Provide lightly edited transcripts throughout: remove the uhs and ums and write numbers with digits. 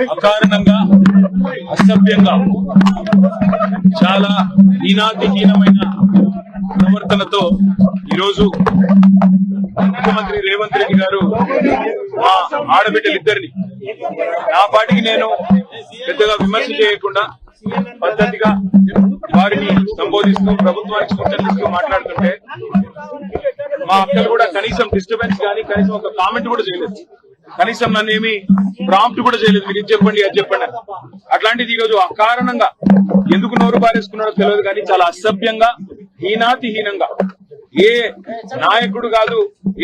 అకారణంగా అసభ్యంగా చాలా హీనాతిహీనమైన ప్రవర్తనతో ఈరోజు ముఖ్యమంత్రి రేవంత్ రెడ్డి గారు మా ఆడబిడ్డలిద్దరిని నా పాటికి నేను పెద్దగా విమర్శ చేయకుండా పద్ధతిగా వారిని సంబోధిస్తూ ప్రభుత్వానికి సూచనలిస్తూ మాట్లాడుతుంటే మా అక్కలు కూడా కనీసం డిస్టర్బెన్స్ కానీ కనీసం ఒక కామెంట్ కూడా చేయలేదు. కనీసం నన్ను ఏమి ప్రాంప్ట్ కూడా చేయలేదు. మీరు ఇది చెప్పండి అది చెప్పండి. అట్లాంటిది ఈరోజు అకారణంగా ఎందుకు నోరు బారేసుకున్నాడో తెలియదు కానీ చాలా అసభ్యంగా హీనాతిహీనంగా ఏ నాయకుడు కాదు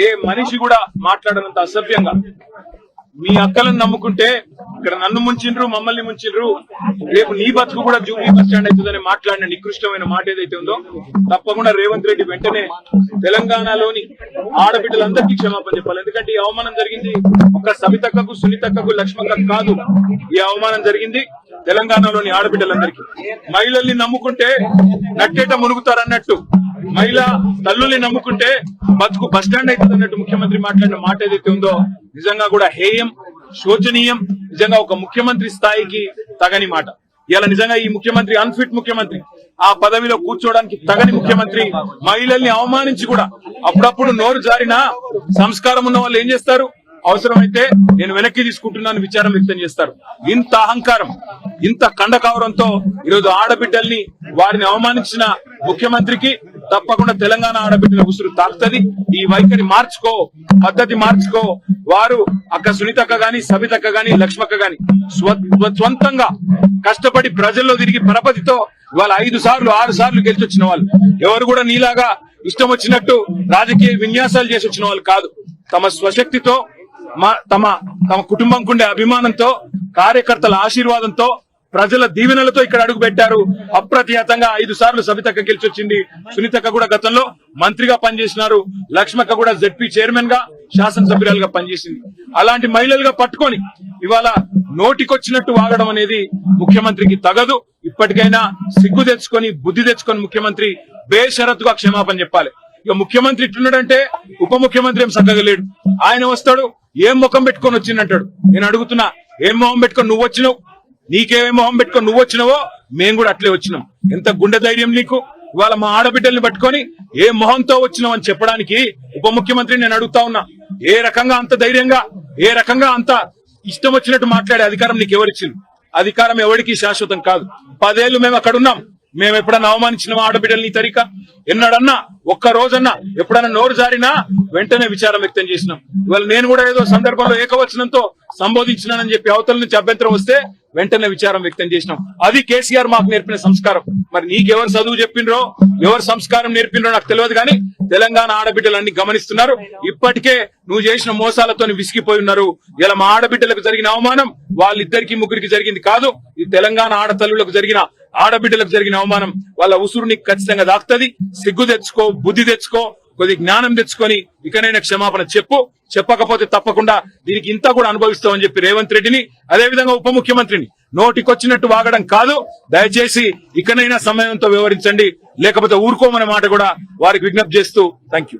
ఏ మనిషి కూడా మాట్లాడనంత అసభ్యంగా మీ అక్కలను నమ్ముకుంటే ఇక్కడ నన్ను ముంచిండ్రు మమ్మల్ని ముంచిండ్రు రేపు నీ బతుకు కూడా జూబ్లీ బస్ స్టాండ్ అవుతుందని మాట్లాడిన నికృష్టమైన మాట ఏదైతే ఉందో తప్పకుండా రేవంత్ రెడ్డి వెంటనే తెలంగాణలోని ఆడబిడ్డలందరికీ క్షమాపణ చెప్పాలి. ఎందుకంటే ఈ అవమానం జరిగింది ఒక సవితక్కకు సునీతక్కకు లక్ష్మక్కకు కాదు. ఈ అవమానం జరిగింది తెలంగాణలోని ఆడబిడ్డలందరికీ. మహిళల్ని నమ్ముకుంటే నట్టేట మునుగుతారన్నట్టు మహిళా తల్లుల్ని నమ్ముకుంటే బతుకు బస్టాండ్ అవుతుంది అన్నట్టు ముఖ్యమంత్రి మాట్లాడిన మాట ఏదైతే ఉందో నిజంగా కూడా హేయం శోచనీయం. నిజంగా ఒక ముఖ్యమంత్రి స్థాయికి తగని మాట. ఇలా నిజంగా ఈ ముఖ్యమంత్రి అన్ఫిట్ ముఖ్యమంత్రి, ఆ పదవిలో కూర్చోవడానికి తగని ముఖ్యమంత్రి మహిళల్ని అవమానించి కూడా అప్పుడప్పుడు నోరు జారినా సంస్కారం ఉన్న వాళ్ళు ఏం చేస్తారు, అవసరమైతే నేను వెనక్కి తీసుకుంటున్నాను విచారం వ్యక్తం చేస్తారు. ఇంత అహంకారం ఇంత కండకావరంతో ఈరోజు ఆడబిడ్డల్ని వారిని అవమానించిన ముఖ్యమంత్రికి తప్పకుండా తెలంగాణ ఆడబిడ్డల ఉసురు తాకుతుంది. ఈ వైఖరి మార్చుకో, పద్ధతి మార్చుకో. వారు అక్క సునీతక్క గాని సబితక్క గాని లక్ష్మక్క గాని స్వంతంగా కష్టపడి ప్రజల్లో తిరిగి పరపతితో ఇవాళ 5 సార్లు 6 సార్లు గెలిచొచ్చిన వాళ్ళు. ఎవరు కూడా నీలాగా ఇష్టం వచ్చినట్టు రాజకీయ విన్యాసాలు చేసి వచ్చిన వాళ్ళు కాదు. తమ స్వశక్తితో తమ కుటుంబంకుండే అభిమానంతో కార్యకర్తల ఆశీర్వాదంతో ప్రజల దీవెనలతో ఇక్కడ అడుగు పెట్టారు. అప్రతిహతంగా 5 సార్లు సబితక్క గెలిచొచ్చింది. సునీతక్క కూడా గతంలో మంత్రిగా పనిచేసినారు. లక్ష్మక్క కూడా జెడ్పీ చైర్మన్ గా శాసనసభ్యురాలుగా పనిచేసింది. అలాంటి మహిళలుగా పట్టుకొని ఇవాళ నోటికొచ్చినట్టు వాగడం అనేది ముఖ్యమంత్రికి తగదు. ఇప్పటికైనా సిగ్గు తెచ్చుకొని బుద్ధి తెచ్చుకొని ముఖ్యమంత్రి బేషరతుగా క్షమాపణ చెప్పాలి. ఇక ముఖ్యమంత్రి ఇట్లున్నాడంటే ఉప ముఖ్యమంత్రి ఏం చక్కగా లేడు. ఆయన వస్తాడు ఏం ముఖం పెట్టుకొని వచ్చిందంటాడు. నేను అడుగుతున్నా, ఏం మొహం పెట్టుకొని నువ్వు వచ్చినావు? నీకేమేం మొహం పెట్టుకొని నువ్వు వచ్చినావో మేము కూడా అట్లే వచ్చినాం. ఎంత గుండె ధైర్యం నీకు? ఇవాళ మా ఆడబిడ్డల్ని పట్టుకొని ఏ మొహంతో వచ్చినావు అని చెప్పడానికి ఉప ముఖ్యమంత్రిని నేను అడుగుతా ఉన్నా. ఏ రకంగా అంత ధైర్యంగా, ఏ రకంగా అంత ఇష్టం వచ్చినట్టు మాట్లాడే అధికారం నీకు ఎవరిచ్చింది? అధికారం ఎవరికి శాశ్వతం కాదు. 10 ఏళ్లు మేము అక్కడున్నాం. మేము ఎప్పుడన్నా అవమానించిన ఆడబిడ్డల్ని తరిక ఎన్నడన్నా ఒక్క రోజన్నా ఎప్పుడన్నా నోరు జారినా వెంటనే విచారం వ్యక్తం చేసినాం. ఇవాళ నేను కూడా ఏదో సందర్భంలో ఏకవచనంతో సంబోధించినానని చెప్పి అవతల నుంచి అభ్యంతరం వస్తే వెంటనే విచారం వ్యక్తం చేసినాం. అది కేసీఆర్ మాకు నేర్పిన సంస్కారం. మరి నీకెవరు చదువు చెప్పిండ్రో ఎవరు సంస్కారం నేర్పిండ్రో నాకు తెలియదు కానీ తెలంగాణ ఆడబిడ్డలన్నీ గమనిస్తున్నారు. ఇప్పటికే నువ్వు చేసిన మోసాలతో విసిగిపోయి ఉన్నారు. ఇలా మా ఆడబిడ్డలకు జరిగిన అవమానం వాళ్ళిద్దరికి ముగ్గురికి జరిగింది కాదు. ఈ తెలంగాణ ఆడతల్లులకు జరిగిన ఆడబిడ్డలకు జరిగిన అవమానం వాళ్ళ ఉసురుని ఖచ్చితంగా దాక్తది. సిగ్గు తెచ్చుకో, బుద్ధి తెచ్చుకో, కొద్ది జ్ఞానం తెచ్చుకొని ఇకనైనా క్షమాపణ చెప్పు. చెప్పకపోతే తప్పకుండా దీనికి ఇంత కూడా అనుభవిస్తామని చెప్పి రేవంత్ రెడ్డిని అదేవిధంగా ఉప ముఖ్యమంత్రిని నోటికొచ్చినట్టు వాగడం కాదు. దయచేసి ఇకనైనా సమయంతో వివరించండి, లేకపోతే ఊరుకోమనే మాట కూడా వారికి విజ్ఞప్తి చేస్తూ థ్యాంక్ యూ.